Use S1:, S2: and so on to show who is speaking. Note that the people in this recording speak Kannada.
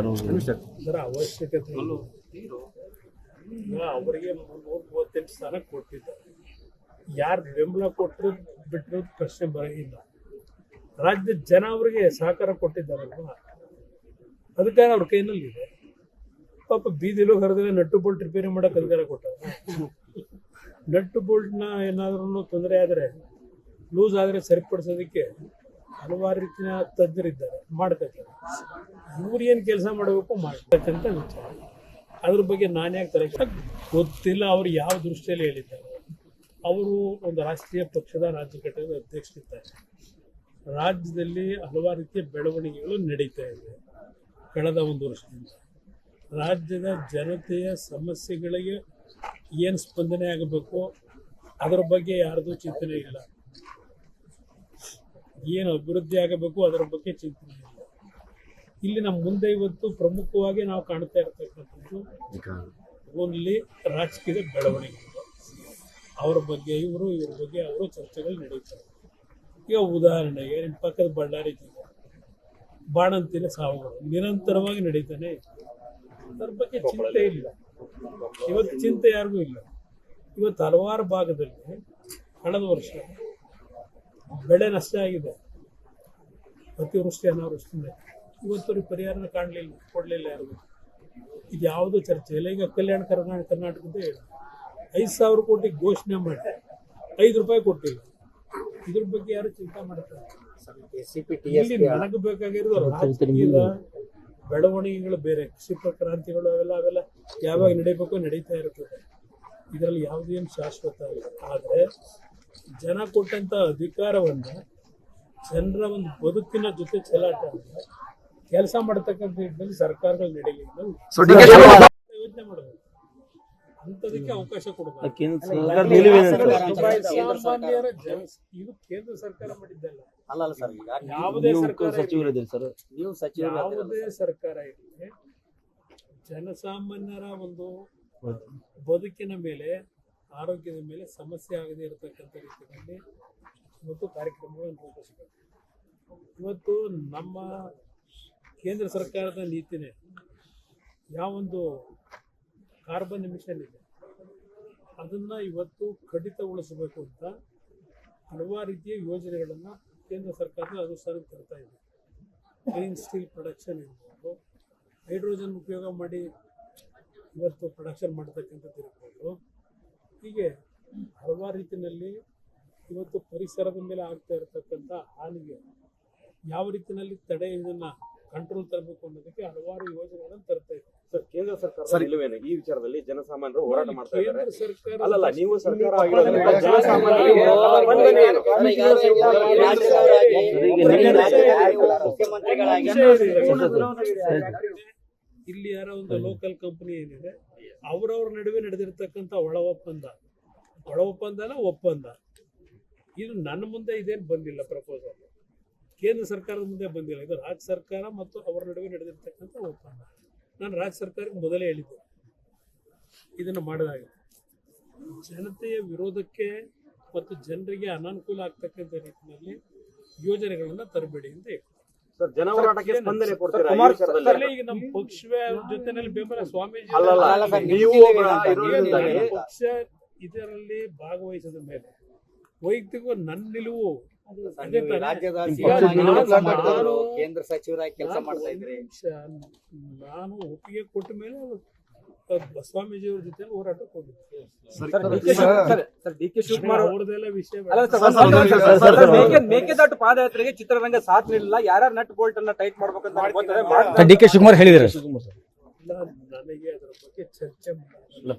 S1: ಯಾರು
S2: ಅದರ ಅವಶ್ಯಕತೆ ಇಲ್ಲ. ಈಗ ಅವರಿಗೆ 338 ಸ್ಥಾನ ಕೊಟ್ಟಿದ್ದಾರೆ. ಯಾರು ಬೆಂಬಲ ಕೊಟ್ಟರು ಬಿಟ್ಟರು ಪ್ರಶ್ನೆ ಬರೋಂಗಿಲ್ಲ. ರಾಜ್ಯದ ಜನ ಅವರಿಗೆ ಸಹಕಾರ ಕೊಟ್ಟಿದ್ದಾರಲ್ವ, ಅದಕ್ಕೆ ಅವ್ರ ಕೈನಲ್ಲಿದೆ. ಪಾಪ ಬೀದಿಲೋ ಹೊರದಲ್ಲಿ ನಟ್ಟು ಬೋಲ್ಟ್ ರಿಪೇರಿ ಮಾಡೋಕೆ ಅಧಿಕಾರ ಕೊಟ್ಟಾರ. ನಟ್ಟು ಬೋಲ್ಟ್ನ ಏನಾದ್ರೂ ತೊಂದರೆ ಆದರೆ, ಲೂಸ್ ಆದರೆ ಸರಿಪಡಿಸೋದಕ್ಕೆ ಹಲವಾರು ರೀತಿಯ ತಜ್ಞರಿದ್ದಾರೆ, ಮಾಡ್ತಾರೆ. ಇವ್ರು ಏನು ಕೆಲಸ ಮಾಡಬೇಕು ಮಾಡ್ತಕ್ಕಂಥ ವಿಚಾರ. ಅದ್ರ ಬಗ್ಗೆ ನಾನು ಯಾಕೆ ತಲೆ ಗೊತ್ತಿಲ್ಲ. ಅವರು ಯಾವ ದೃಷ್ಟಿಯಲ್ಲಿ ಹೇಳಿದ್ದಾರೆ. ಅವರು ಒಂದು ರಾಷ್ಟ್ರೀಯ ಪಕ್ಷದ ರಾಜ್ಯ ಘಟಕದ ಅಧ್ಯಕ್ಷರಿದ್ದಾರೆ. ರಾಜ್ಯದಲ್ಲಿ ಹಲವಾರು ರೀತಿಯ ಬೆಳವಣಿಗೆಗಳು ನಡೀತಾ ಇದೆ ಕಳೆದ ಒಂದು ವರ್ಷದಿಂದ. ರಾಜ್ಯದ ಜನತೆಯ ಸಮಸ್ಯೆಗಳಿಗೆ ಏನು ಸ್ಪಂದನೆ ಆಗಬೇಕು ಅದರ ಬಗ್ಗೆ ಯಾರ್ದು ಚಿಂತನೆ ಇಲ್ಲ. ಏನು ಅಭಿವೃದ್ಧಿ ಆಗಬೇಕು ಅದರ ಬಗ್ಗೆ ಚಿಂತನೆ ಇಲ್ಲ. ಇಲ್ಲಿ ನಮ್ಮ ಮುಂದೆ ಇವತ್ತು ಪ್ರಮುಖವಾಗಿ ನಾವು ಕಾಣ್ತಾ ಇರ್ತಕ್ಕಂಥದ್ದು ಓನ್ಲಿ ರಾಜಕೀಯದ ಬೆಳವಣಿಗೆ. ಅವ್ರ ಬಗ್ಗೆ ಇವ್ರ ಬಗ್ಗೆ ಅವರು ಚರ್ಚೆಗಳು ನಡೀತಾರೆ. ಈಗ ಉದಾಹರಣೆಗೆ ನಿಮ್ಮ ಪಕ್ಕದ ಬಳ್ಳಾರಿ ಜಿಲ್ಲೆ ಬಾಣಂತಿನ ಸಾವುಗಳು ನಿರಂತರವಾಗಿ ನಡೀತಾನೆ ಇದೆ. ಅದ್ರ ಬಗ್ಗೆ ಚಿಂತೆ ಇಲ್ಲ. ಇವತ್ತು ಚಿಂತೆ ಯಾರಿಗೂ ಇಲ್ಲ. ಇವತ್ತು ಹಲವಾರು ಭಾಗದಲ್ಲಿ ಕಳೆದ ವರ್ಷ ಬೆಳೆ ನಷ್ಟ ಆಗಿದೆ. ಅತಿವೃಷ್ಟಿ ಅನಾವೃಷ್ಟಿನೇ. ಇವತ್ತು ಪರಿಹಾರನ ಕಾಣಲಿಲ್ಲ, ಕೊಡಲಿಲ್ಲ ಯಾರಿಗೂ. ಇದು ಯಾವುದೂ ಚರ್ಚೆ ಇಲ್ಲ. ಈಗ ಕಲ್ಯಾಣ ಕರ್ನಾಟಕದ ಹೇಳಿ 5,000 ಕೋಟಿ ಘೋಷಣೆ ಮಾಡಿ 5 ರೂಪಾಯಿ ಕೊಟ್ಟಿಲ್ಲ. ಇದ್ರ ಬಗ್ಗೆ ಯಾರು ಚಿಂತೆ ಮಾಡ್ತಾರೆ? ಇಲ್ಲಿ ನನಗೆ ಬೇಕಾಗಿರೋದು ರಾಜಕೀಯದ ಬೆಳವಣಿಗೆಗಳು ಬೇರೆ, ಕ್ಷಿಪ್ರ ಕ್ರಾಂತಿಗಳು ಅವೆಲ್ಲ ಯಾವಾಗ ನಡೀಬೇಕು ನಡೀತಾ ಇರ್ತದೆ. ಇದರಲ್ಲಿ ಯಾವುದೇನು ಶಾಶ್ವತ ಇಲ್ಲ. ಆದರೆ ಜನ ಕೊಟ್ಟಂತ ಅಧಿಕಾರವನ್ನು ಜನರ ಒಂದು ಬದುಕಿನ ಜೊತೆ ಚೆಲ್ಲಾಟ ಕೆಲಸ ಮಾಡತಕ್ಕಂಥ ನಿಟ್ಟಿನಲ್ಲಿ ಸರ್ಕಾರಗಳು ನಡೀಲಿಲ್ಲ. ಯೋಚನೆ ಮಾಡಬೇಕು, ಅಂಥದಕ್ಕೆ ಅವಕಾಶ ಕೊಡಬೇಕು. ಸಾಮಾನ್ಯರ ಇದು ಕೇಂದ್ರ ಸರ್ಕಾರ ಮಾಡಿದ್ದಲ್ಲ. ಯಾವುದೇ ಸರ್ಕಾರ ಇರಲಿ, ಜನಸಾಮಾನ್ಯರ ಒಂದು ಬದುಕಿನ ಮೇಲೆ, ಆರೋಗ್ಯದ ಮೇಲೆ ಸಮಸ್ಯೆ ಆಗದೆ ಇರತಕ್ಕಂಥ ರೀತಿಯಲ್ಲಿ ಇವತ್ತು ಕಾರ್ಯಕ್ರಮಗಳನ್ನು ರೂಪಿಸಬೇಕು. ಇವತ್ತು ನಮ್ಮ ಕೇಂದ್ರ ಸರ್ಕಾರದ ನೀತಿನೇ ಯಾವೊಂದು ಕಾರ್ಬನ್ ಎಮಿಷನ್ ಇದೆ ಅದನ್ನು ಇವತ್ತು ಕಡಿತಗೊಳಿಸಬೇಕು ಅಂತ ಹಲವಾರು ರೀತಿಯ ಯೋಜನೆಗಳನ್ನು ಕೇಂದ್ರ ಸರ್ಕಾರದ ಅನುಷ್ಠಾನಕ್ಕೆ ತರ್ತಾ ಇದೆ. ಗ್ರೀನ್ ಸ್ಟೀಲ್ ಪ್ರೊಡಕ್ಷನ್ ಇರ್ಬೋದು, ಹೈಡ್ರೋಜನ್ ಉಪಯೋಗ ಮಾಡಿ ಇವತ್ತು ಪ್ರೊಡಕ್ಷನ್ ಮಾಡತಕ್ಕಂಥದ್ದು ಇರ್ಬೋದು. ಹೀಗೆ ಹಲವಾರು ರೀತಿಯಲ್ಲಿ ಇವತ್ತು ಪರಿಸರದ ಮೇಲೆ ಆಗ್ತಾ ಇರತಕ್ಕಂಥ ಹಾನಿಗೆ ಯಾವ ರೀತಿಯಲ್ಲಿ ತಡೆ ಇದನ್ನು ಕಂಟ್ರೋಲ್ ತರಬೇಕು ಅನ್ನೋದಕ್ಕೆ ಹಲವಾರು ಯೋಜನೆಗಳನ್ನು ತರ್ತಾ ಇದೆ.
S3: ಸರ್, ಕೇಂದ್ರ ಸರ್ಕಾರ ನಿಲುವೇನು ಈ ವಿಚಾರದಲ್ಲಿ? ಜನಸಾಮಾನ್ಯರು ಹೋರಾಟ ಮಾಡ್ತಾ ಇದ್ದಾರೆ.
S2: ಸರ್ಕಾರ
S3: ಅಲ್ಲಲ್ಲ, ನೀವು ಸರ್ಕಾರ ಆಗಿರೋದ್ರಿಂದ ಜನಸಾಮಾನ್ಯರಿಗೆ ಸ್ಪಂದನೆ ಏನು?
S2: ಇಲ್ಲಿ ಯಾರೋ ಒಂದು ಲೋಕಲ್ ಕಂಪನಿ ಏನಿದೆ ಅವರವ್ರ ನಡುವೆ ನಡೆದಿರ್ತಕ್ಕಂಥ ಒಳ ಒಪ್ಪಂದನ ಒಪ್ಪಂದ. ಇದು ನನ್ನ ಮುಂದೆ ಇದೇನು ಬಂದಿಲ್ಲ ಪ್ರಪೋಸಲ್, ಕೇಂದ್ರ ಸರ್ಕಾರದ ಮುಂದೆ ಬಂದಿಲ್ಲ. ಇದು ರಾಜ್ಯ ಸರ್ಕಾರ ಮತ್ತು ಅವರ ನಡುವೆ ನಡೆದಿರ್ತಕ್ಕಂಥ ಒಪ್ಪಂದ. ನಾನು ರಾಜ್ಯ ಸರ್ಕಾರಕ್ಕೆ ಮೊದಲೇ ಹೇಳಿದ್ದೆ ಇದನ್ನು ಮಾಡಿದಾಗ ಜನತೆಯ ವಿರೋಧಕ್ಕೆ ಮತ್ತು ಜನರಿಗೆ ಅನಾನುಕೂಲ ಆಗ್ತಕ್ಕಂಥ ರೀತಿಯಲ್ಲಿ ಯೋಜನೆಗಳನ್ನು ತರಬೇಡಿ ಅಂತ ಹೇಳಿ.
S3: ಜನ ಹೋರಾಟಕ್ಕೆ ಸ್ಪಂದನೆ ಕೊಡ್ತೀರಾ?
S2: ಈಗ ನಮ್ಮ ಪಕ್ಷ ಜೊತೆನಲ್ಲಿ ಬೆಂಬಲ ಸ್ವಾಮೀಜಿ ಪಕ್ಷ ಇದರಲ್ಲಿ ಭಾಗವಹಿಸಿದ ಮೇಲೆ ವೈಯಕ್ತಿಕ ನನ್ನ ನಿಲುವು
S4: ಕೇಂದ್ರ ಸಚಿವರಾಗಿ ಕೆಲಸ ಮಾಡ್ತಾ ಇದ್ರಿ.
S2: ನಾನು ಒಪ್ಪಿಗೆ ಕೊಟ್ಟ ಮೇಲೆ ಸ್ವಾಮೀಜಿಯವ್ರ ಜೊತೆ ಹೋರಾಟಕ್ಕೆ ಹೋಗಿದ್ದೆ.
S4: ಡಿ.ಕೆ. ಶಿವಕುಮಾರ್
S2: ಅವ್ರದೆಲ್ಲ ವಿಷಯ
S4: ಮೇಕೆದಾಟು ಪಾದಯಾತ್ರೆಗೆ ಚಿತ್ರರಂಗ ಸಾಥ್ ನೀಡಲಿಲ್ಲ. ಯಾರ್ಯಾರು ನಟ್ ಬೋಲ್ಟ್ ಅನ್ನ ಟೈಟ್ ಮಾಡ್ಬೇಕಂತ
S1: ಡಿ.ಕೆ. ಶಿವಕುಮಾರ್ ಹೇಳಿದ್ದಾರೆ.
S2: ನನಗೆ ಅದರ ಬಗ್ಗೆ ಚರ್ಚೆ ಮಾಡಿಲ್ಲ.